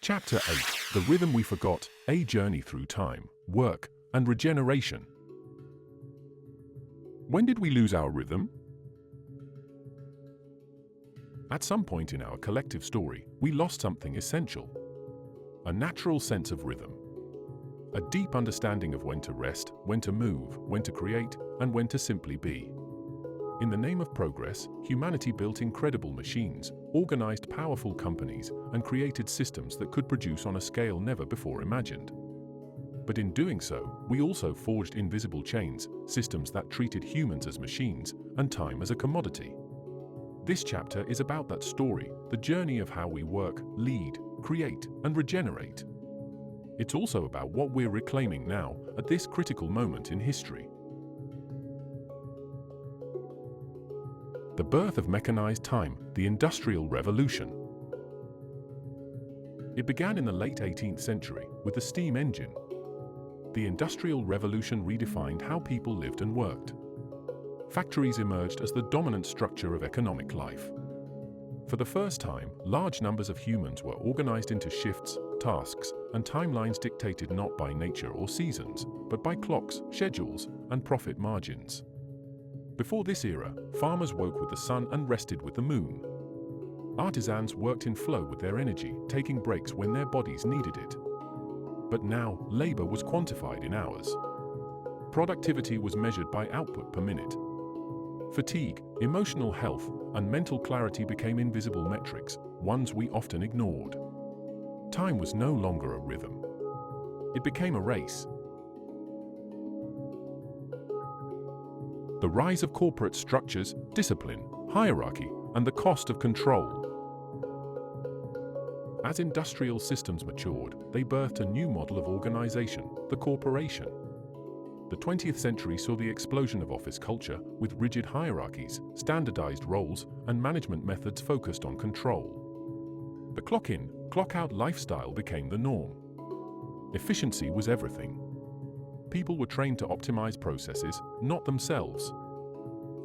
Chapter 8: The Rhythm We Forgot, A Journey Through Time, Work, and Regeneration. When did we lose our rhythm? At some point in our collective story, we lost something essential. A natural sense of rhythm. A deep understanding of when to rest, when to move, when to create, and when to simply be. In the name of progress, humanity built incredible machines, organized powerful companies, and created systems that could produce on a scale never before imagined. But in doing so, we also forged invisible chains, systems that treated humans as machines and time as a commodity. This chapter is about that story, the journey of how we work, lead, create, and regenerate. It's also about what we're reclaiming now, at this critical moment in history. The birth of mechanized time, the Industrial Revolution. It began in the late 18th century with the steam engine. The Industrial Revolution redefined how people lived and worked. Factories emerged as the dominant structure of economic life. For the first time, large numbers of humans were organized into shifts, tasks, and timelines dictated not by nature or seasons, but by clocks, schedules, and profit margins. Before this era, farmers woke with the sun and rested with the moon. Artisans worked in flow with their energy, taking breaks when their bodies needed it. But now, labor was quantified in hours. Productivity was measured by output per minute. Fatigue, emotional health, and mental clarity became invisible metrics, ones we often ignored. Time was no longer a rhythm. It became a race. The rise of corporate structures, discipline, hierarchy, and the cost of control. As industrial systems matured, they birthed a new model of organization, the corporation. The 20th century saw the explosion of office culture, with rigid hierarchies, standardized roles, and management methods focused on control. The clock-in, clock-out lifestyle became the norm. Efficiency was everything. People were trained to optimize processes, not themselves.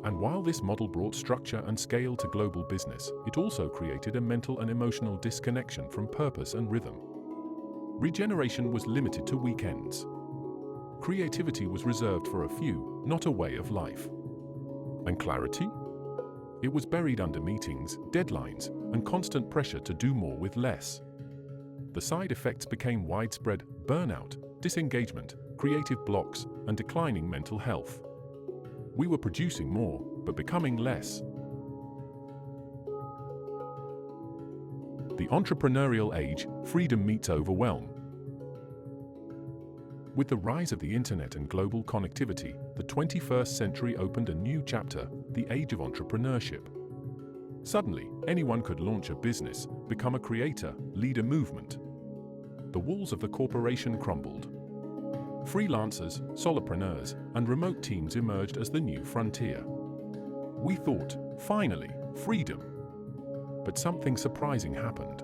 And while this model brought structure and scale to global business, it also created a mental and emotional disconnection from purpose and rhythm. Regeneration was limited to weekends. Creativity was reserved for a few, not a way of life. And clarity? It was buried under meetings, deadlines, and constant pressure to do more with less. The side effects became widespread: burnout, disengagement, creative blocks, and declining mental health. We were producing more, but becoming less. The entrepreneurial age, freedom meets overwhelm. With the rise of the internet and global connectivity, the 21st century opened a new chapter, the age of entrepreneurship. Suddenly, anyone could launch a business, become a creator, lead a movement. The walls of the corporation crumbled. Freelancers, solopreneurs, and remote teams emerged as the new frontier. We thought, finally, freedom. But something surprising happened.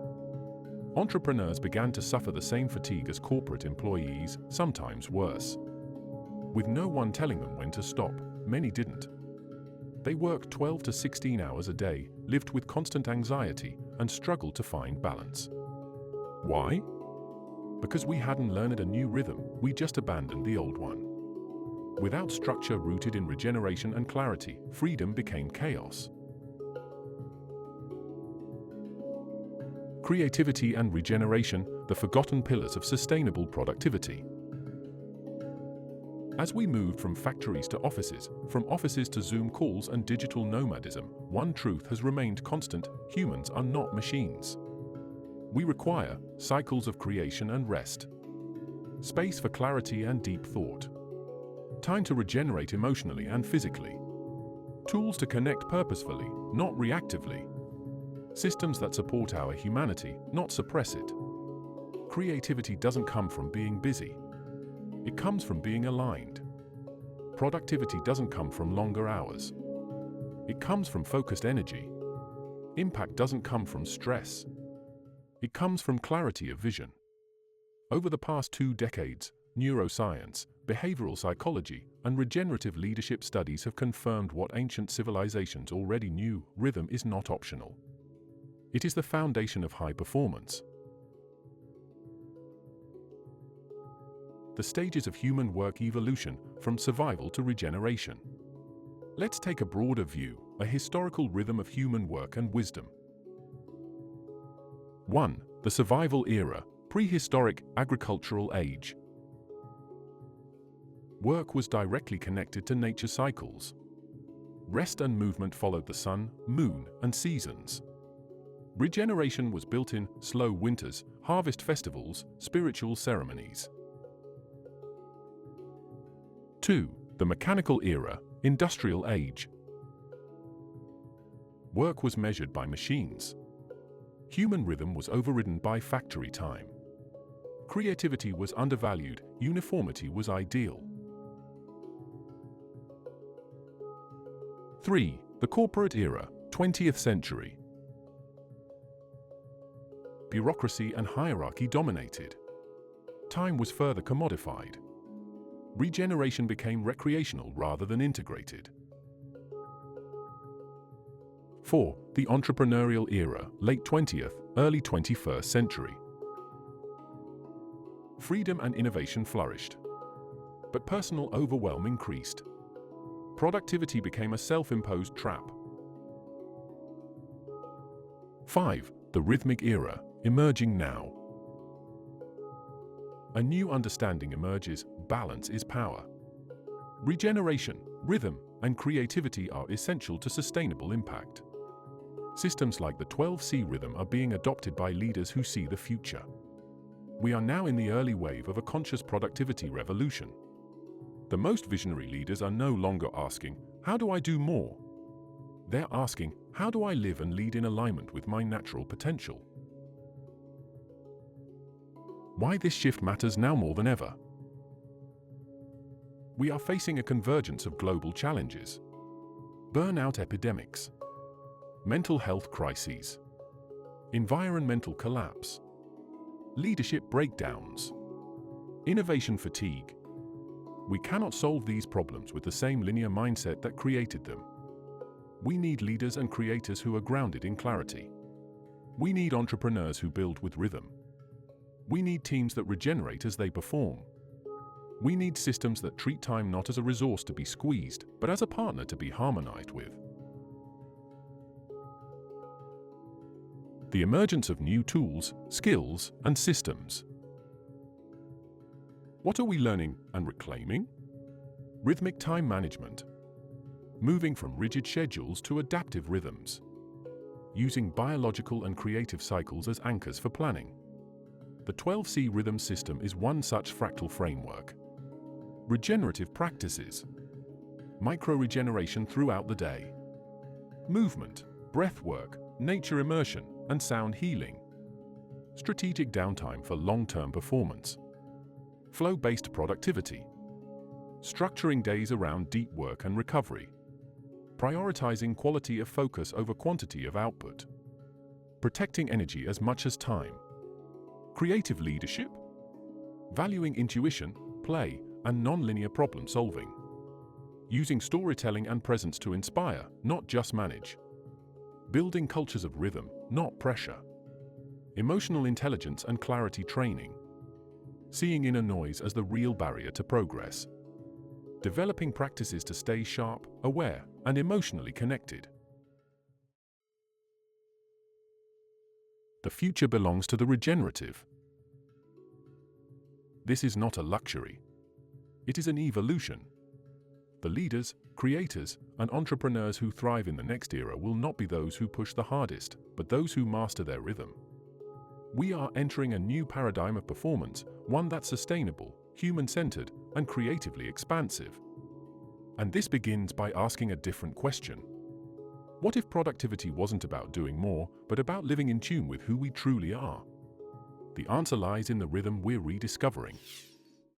Entrepreneurs began to suffer the same fatigue as corporate employees, sometimes worse. With no one telling them when to stop, many didn't. They worked 12 to 16 hours a day, lived with constant anxiety, and struggled to find balance. Why? Because we hadn't learned a new rhythm, we just abandoned the old one. Without structure rooted in regeneration and clarity, freedom became chaos. Creativity and regeneration, the forgotten pillars of sustainable productivity. As we moved from factories to offices, from offices to Zoom calls and digital nomadism, one truth has remained constant: humans are not machines. We require cycles of creation and rest, space for clarity and deep thought, time to regenerate emotionally and physically, tools to connect purposefully, not reactively, systems that support our humanity, not suppress it. Creativity doesn't come from being busy. It comes from being aligned. Productivity doesn't come from longer hours. It comes from focused energy. Impact doesn't come from stress. It comes from clarity of vision. Over the past 2 decades, neuroscience, behavioral psychology, and regenerative leadership studies have confirmed what ancient civilizations already knew: rhythm is not optional. It is the foundation of high performance. the stages of human work evolution from survival to regeneration. Let's take a broader view, a historical rhythm of human work and wisdom. 1. The survival era, prehistoric agricultural age. Work was directly connected to nature cycles. Rest and movement followed the sun, moon, and seasons. Regeneration was built in slow winters, harvest festivals, spiritual ceremonies. 2. The mechanical era, industrial age. Work was measured by machines. Human rhythm was overridden by factory time. Creativity was undervalued, uniformity was ideal. 3. The corporate era, 20th century. Bureaucracy and hierarchy dominated. Time was further commodified. Regeneration became recreational rather than integrated. 4. The entrepreneurial era, late 20th, early 21st century. Freedom and innovation flourished, but personal overwhelm increased. Productivity became a self-imposed trap. 5. The rhythmic era, emerging now. A new understanding emerges: balance is power. Regeneration, rhythm, and creativity are essential to sustainable impact. Systems like the 12C rhythm are being adopted by leaders who see the future. We are now in the early wave of a conscious productivity revolution. The most visionary leaders are no longer asking, "How do I do more?" They're asking, "How do I live and lead in alignment with my natural potential?" Why this shift matters now more than ever. We are facing a convergence of global challenges: burnout epidemics, mental health crises, environmental collapse, leadership breakdowns, innovation fatigue. We cannot solve these problems with the same linear mindset that created them. We need leaders and creators who are grounded in clarity. We need entrepreneurs who build with rhythm. We need teams that regenerate as they perform. We need systems that treat time not as a resource to be squeezed, but as a partner to be harmonized with. The emergence of new tools, skills, and systems. What are we learning and reclaiming? Rhythmic time management. Moving from rigid schedules to adaptive rhythms. Using biological and creative cycles as anchors for planning. The 12C rhythm system is one such fractal framework. Regenerative practices. Micro-regeneration throughout the day. Movement, breath work, nature immersion, and sound healing. Strategic downtime for long-term performance. Flow-based productivity. Structuring days around deep work and recovery. Prioritizing quality of focus over quantity of output. Protecting energy as much as time. Creative leadership. Valuing intuition, play, and non-linear problem solving. Using storytelling and presence to inspire, not just manage. Building cultures of rhythm, not pressure. Emotional intelligence and clarity training. Seeing inner noise as the real barrier to progress. Developing practices to stay sharp, aware, and emotionally connected. The future belongs to the regenerative. This is not a luxury. It is an evolution. The leaders, creators, and entrepreneurs who thrive in the next era will not be those who push the hardest, but those who master their rhythm. We are entering a new paradigm of performance, one that's sustainable, human-centered, and creatively expansive. And this begins by asking a different question. What if productivity wasn't about doing more, but about living in tune with who we truly are? The answer lies in the rhythm we're rediscovering.